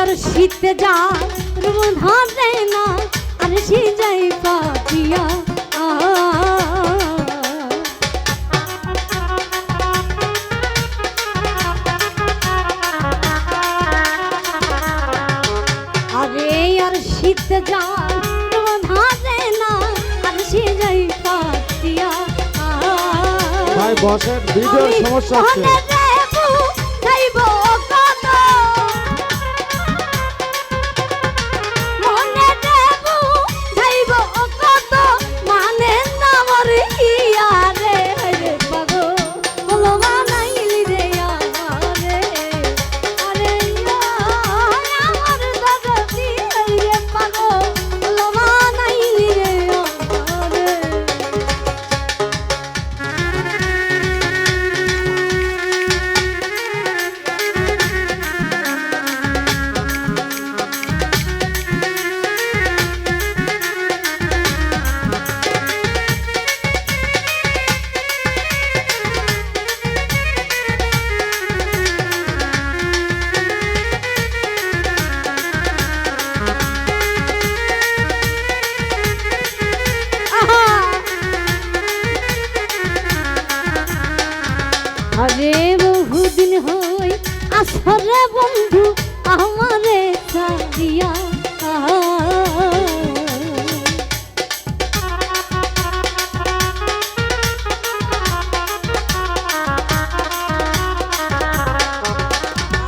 আর শীতে যা ধরে না আর সে যাই পাতিয়া আরে আর শীতে যা ধরে না আর সে যাই পাতিয়া ভাই বসের ভিডিওর সমস্যা হচ্ছে আরে বহুদিন হই আসরে বন্ধু আমারে ছাড়িয়া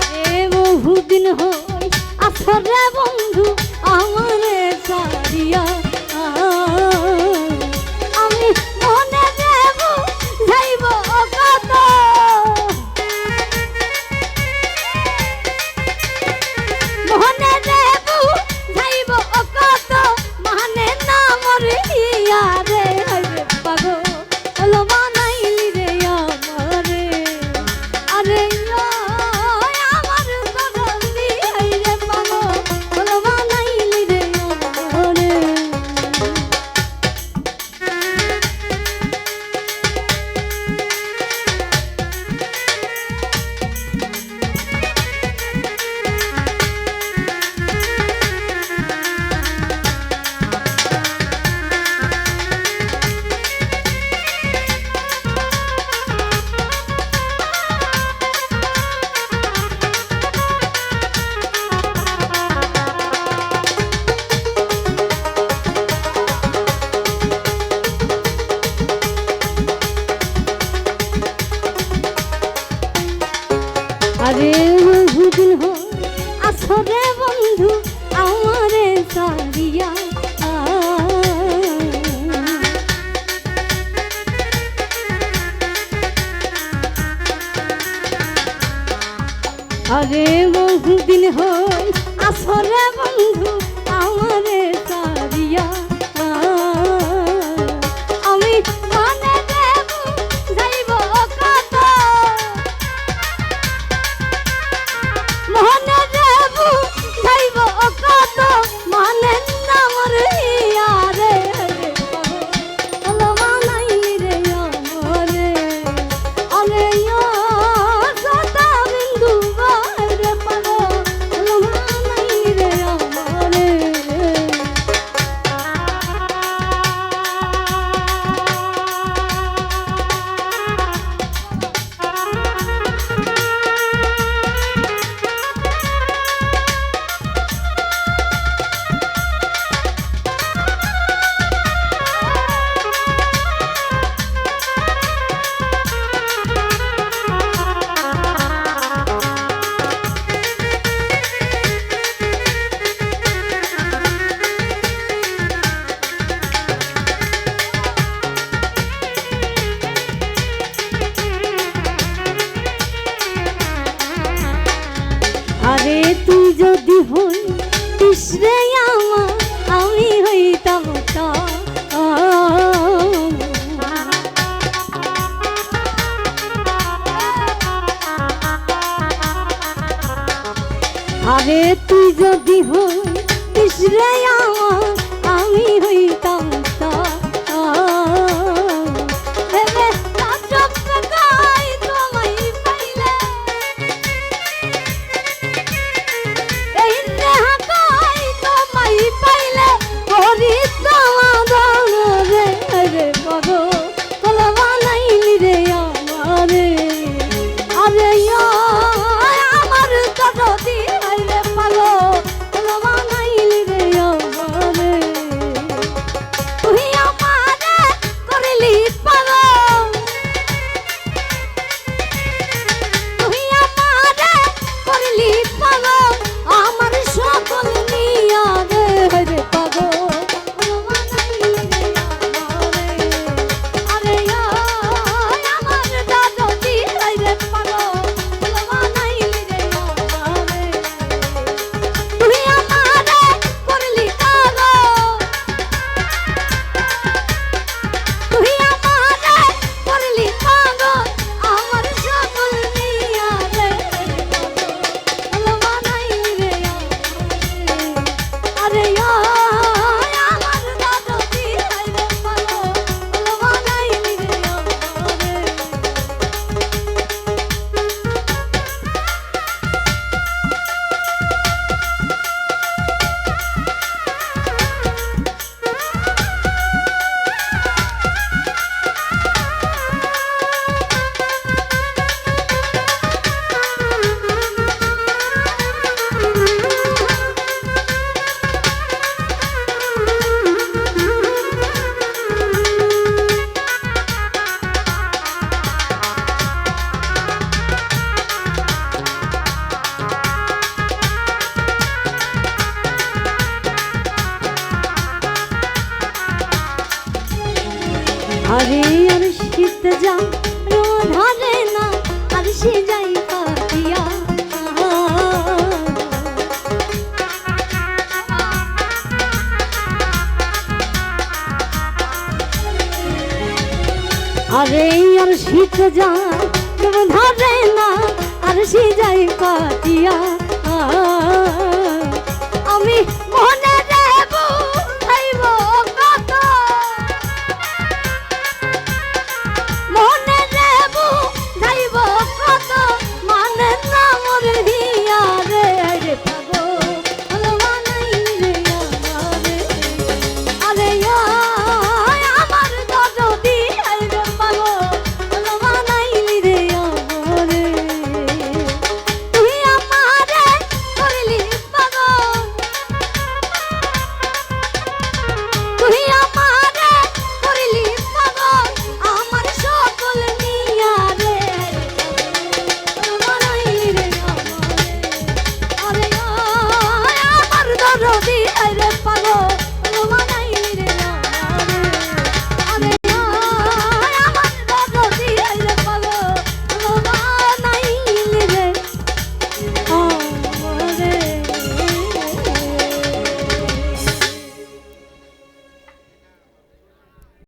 আরে বহুদিন হই আসরে বন্ধু আমারে ছাড়িয়া আমি মনে দেব যাইব কত মনে দেব যাইব কত মানে না মরে রে পাগল হলো বানাইলি রে আমারে আরে আমার দরদি রে পাগল হলো বানাইলি রে আমারে আরে বহুদিন হই আসরে বন্ধু আমারে ছাড়িয়া আরে বহুদিন হই আসরে বন্ধু আমারে ছাড়িয়া আমি মনে দেব যাইব কত মনে দেব যাইব কত মানে না মরে রে হলো বানাইলি রে আমারে আরে সদা বিন্দু রে পাগল হলো বানাইলি রে আমারে আরে তুই যদি হই তিসরে আমার আমি হইতাম তা আরে তুই যদি হই তিসরে আমার আমি হইতাম তা এই আরে আর শীত যা ধরে না আর সে যাই কাটিয়া আরে আর শীত যা ধরে না আর সে যাই কাটিয়া